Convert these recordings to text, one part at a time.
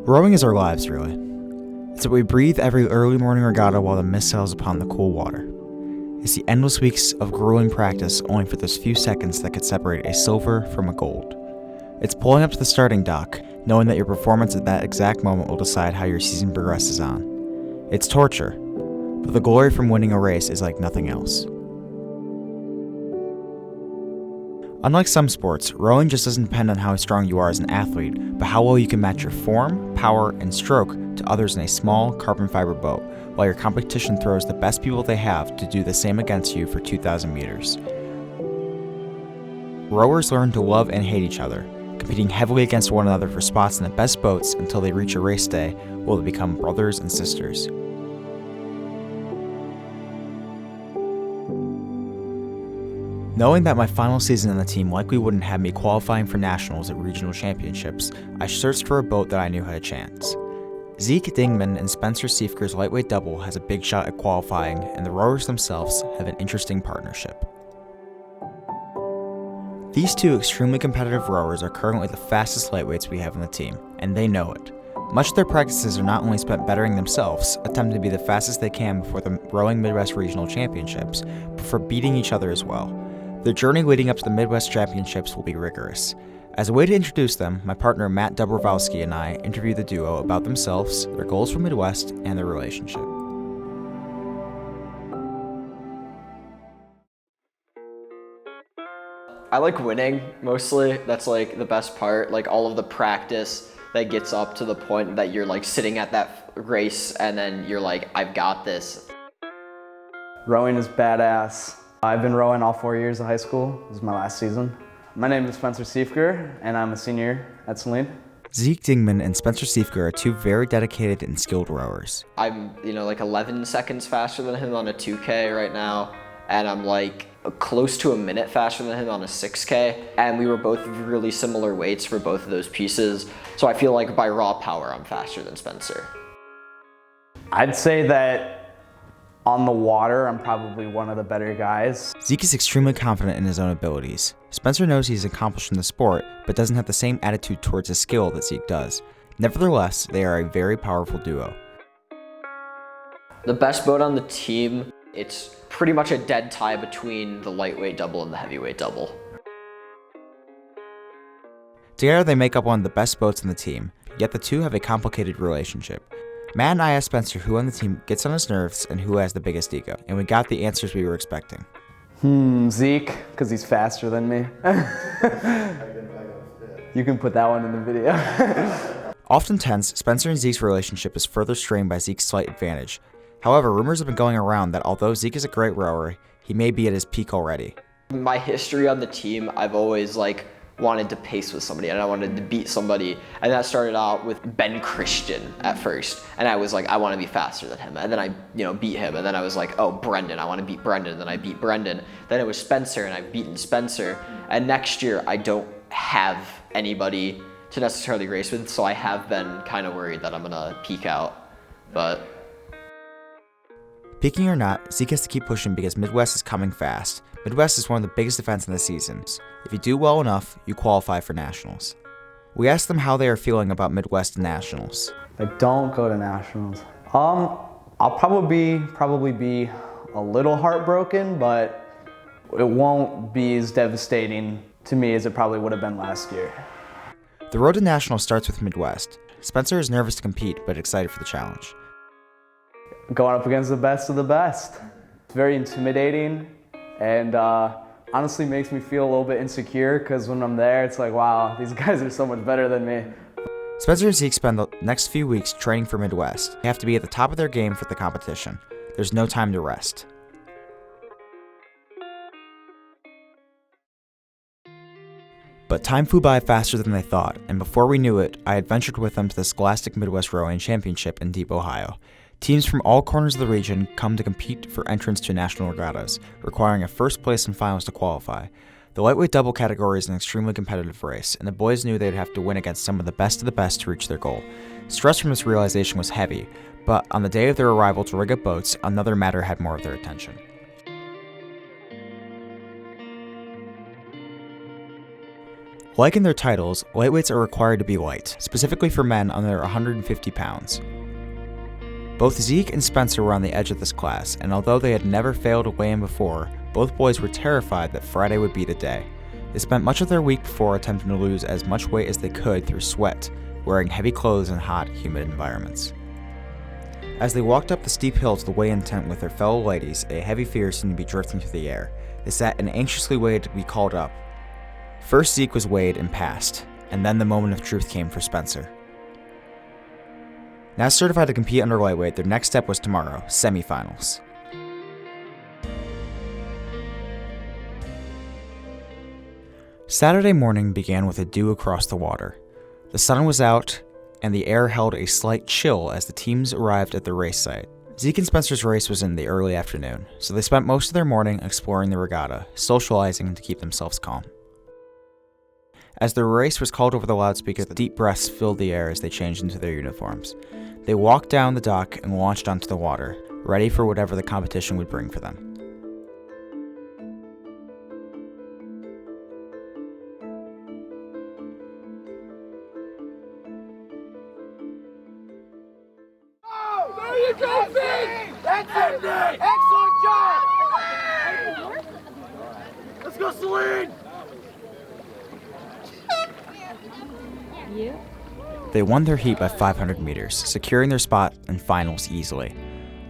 Rowing is our lives, really. It's what we breathe every early morning regatta while the mist settles upon the cool water. It's the endless weeks of grueling practice only for those few seconds that could separate a silver from a gold. It's pulling up to the starting dock, knowing that your performance at that exact moment will decide how your season progresses on. It's torture, but the glory from winning a race is like nothing else. Unlike some sports, rowing just doesn't depend on how strong you are as an athlete, but how well you can match your form, power, and stroke to others in a small carbon fiber boat, while your competition throws the best people they have to do the same against you for 2,000 meters. Rowers learn to love and hate each other, competing heavily against one another for spots in the best boats until they reach a race day, where they become brothers and sisters. Knowing that my final season in the team likely wouldn't have me qualifying for nationals at regional championships, I searched for a boat that I knew had a chance. Zeke Dingman and Spencer Siefker's lightweight double has a big shot at qualifying, and the rowers themselves have an interesting partnership. These two extremely competitive rowers are currently the fastest lightweights we have on the team, and they know it. Much of their practices are not only spent bettering themselves, attempting to be the fastest they can before the Rowing Midwest Regional Championships, but for beating each other as well. Their journey leading up to the Midwest Championships will be rigorous. As a way to introduce them, my partner Matt Dobrowolski and I interviewed the duo about themselves, their goals for Midwest, and their relationship. I like winning, mostly. That's like the best part. Like all of the practice that gets up to the point that you're like sitting at that race and then you're like, I've got this. Rowing is badass. I've been rowing all 4 years of high school. This is my last season. My name is Spencer Siefker, and I'm a senior at Saline. Zeke Dingman and Spencer Siefker are two very dedicated and skilled rowers. I'm, like 11 seconds faster than him on a 2K right now, and I'm like close to a minute faster than him on a 6K, and we were both really similar weights for both of those pieces, so I feel like by raw power, I'm faster than Spencer. I'd say that on the water, I'm probably one of the better guys. Zeke is extremely confident in his own abilities. Spencer knows he's accomplished in the sport, but doesn't have the same attitude towards his skill that Zeke does. Nevertheless, they are a very powerful duo. The best boat on the team, it's pretty much a dead tie between the lightweight double and the heavyweight double. Together they make up one of the best boats on the team, yet the two have a complicated relationship. Matt and I asked Spencer who on the team gets on his nerves and who has the biggest ego, and we got the answers we were expecting. Zeke, because he's faster than me. You can put that one in the video. Often tense, Spencer and Zeke's relationship is further strained by Zeke's slight advantage. However, rumors have been going around that although Zeke is a great rower, he may be at his peak already. My history on the team, I've always wanted to pace with somebody and I wanted to beat somebody, and that started out with Ben Christian at first, and I was like, I want to be faster than him, and then I beat him, and then I was like, oh, Brendan, I want to beat Brendan, and then I beat Brendan, then it was Spencer and I've beaten Spencer, and next year I don't have anybody to necessarily race with, so I have been kind of worried that I'm gonna peak out, but peaking or not, Zeke has to keep pushing because Midwest is coming fast. Midwest is one of the biggest events in the season. If you do well enough, you qualify for nationals. We asked them how they are feeling about Midwest and nationals. Don't go to nationals. I'll probably be a little heartbroken, but it won't be as devastating to me as it probably would have been last year. The road to nationals starts with Midwest. Spencer is nervous to compete, but excited for the challenge. Going up against the best of the best. It's very intimidating, and honestly makes me feel a little bit insecure because when I'm there, it's like, wow, these guys are so much better than me. Spencer and Zeke spend the next few weeks training for Midwest. They have to be at the top of their game for the competition. There's no time to rest. But time flew by faster than they thought, and before we knew it, I had ventured with them to the Scholastic Midwest Rowing Championship in Deep, Ohio. Teams from all corners of the region come to compete for entrance to national regattas, requiring a first place in finals to qualify. The lightweight double category is an extremely competitive race, and the boys knew they'd have to win against some of the best to reach their goal. Stress from this realization was heavy, but on the day of their arrival to rig up boats, another matter had more of their attention. Like in their titles, lightweights are required to be light, specifically for men under 150 pounds. Both Zeke and Spencer were on the edge of this class, and although they had never failed a weigh-in before, both boys were terrified that Friday would be the day. They spent much of their week before attempting to lose as much weight as they could through sweat, wearing heavy clothes in hot, humid environments. As they walked up the steep hill to the weigh-in tent with their fellow ladies, a heavy fear seemed to be drifting through the air. They sat and anxiously waited to be called up. First Zeke was weighed and passed, and then the moment of truth came for Spencer. Now certified to compete under lightweight, their next step was tomorrow, semifinals. Saturday morning began with a dew across the water. The sun was out, and the air held a slight chill as the teams arrived at the race site. Zeke and Spencer's race was in the early afternoon, so they spent most of their morning exploring the regatta, socializing to keep themselves calm. As the race was called over the loudspeaker, the deep breaths filled the air as they changed into their uniforms. They walked down the dock and launched onto the water, ready for whatever the competition would bring for them. There you go, Finn! That's it! Excellent job! Let's go, Celine! They won their heat by 500 meters, securing their spot in finals easily.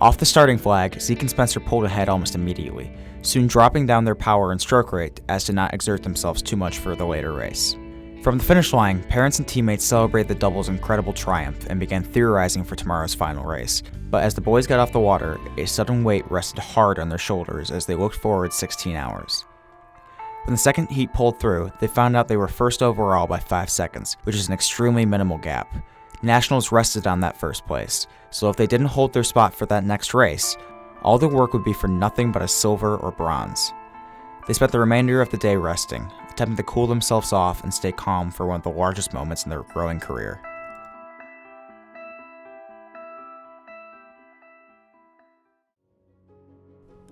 Off the starting flag, Zeke and Spencer pulled ahead almost immediately, soon dropping down their power and stroke rate as to not exert themselves too much for the later race. From the finish line, parents and teammates celebrated the double's incredible triumph and began theorizing for tomorrow's final race. But as the boys got off the water, a sudden weight rested hard on their shoulders as they looked forward 16 hours. When the second heat pulled through, they found out they were first overall by 5 seconds, which is an extremely minimal gap. Nationals rested on that first place, so if they didn't hold their spot for that next race, all their work would be for nothing but a silver or bronze. They spent the remainder of the day resting, attempting to cool themselves off and stay calm for one of the largest moments in their rowing career.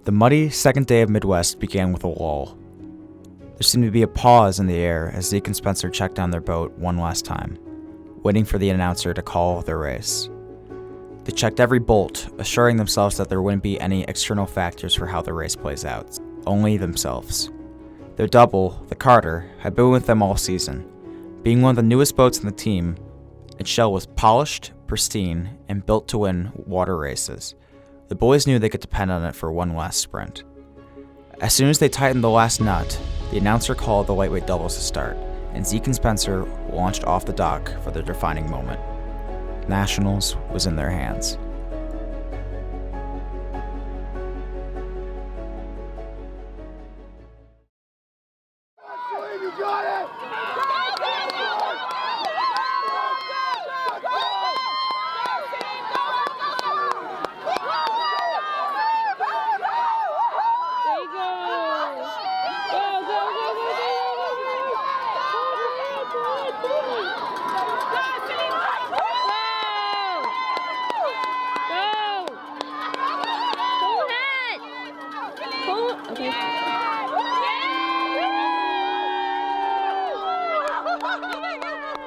The muddy second day of Midwest began with a lull. There seemed to be a pause in the air as Zeke and Spencer checked down their boat one last time, waiting for the announcer to call their race. They checked every bolt, assuring themselves that there wouldn't be any external factors for how the race plays out, only themselves. Their double, the Carter, had been with them all season. Being one of the newest boats in the team, its shell was polished, pristine, and built to win water races. The boys knew they could depend on it for one last sprint. As soon as they tightened the last nut, the announcer called the lightweight doubles to start, and Zeke and Spencer launched off the dock for their defining moment. Nationals was in their hands. You got it!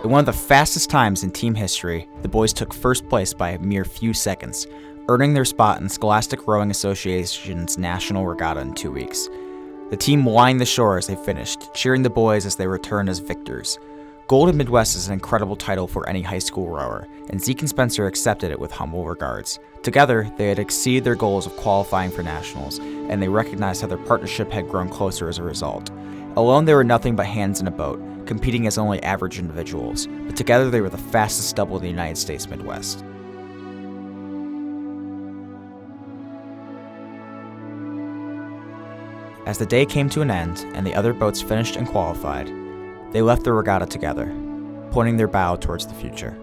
In one of the fastest times in team history, the boys took first place by a mere few seconds, earning their spot in Scholastic Rowing Association's National Regatta in 2 weeks. The team lined the shore as they finished, cheering the boys as they returned as victors. Gold in Midwest is an incredible title for any high school rower, and Zeke and Spencer accepted it with humble regards. Together, they had exceeded their goals of qualifying for nationals, and they recognized how their partnership had grown closer as a result. Alone, they were nothing but hands in a boat, competing as only average individuals, but together they were the fastest double in the United States Midwest. As the day came to an end and the other boats finished and qualified, they left the regatta together, pointing their bow towards the future.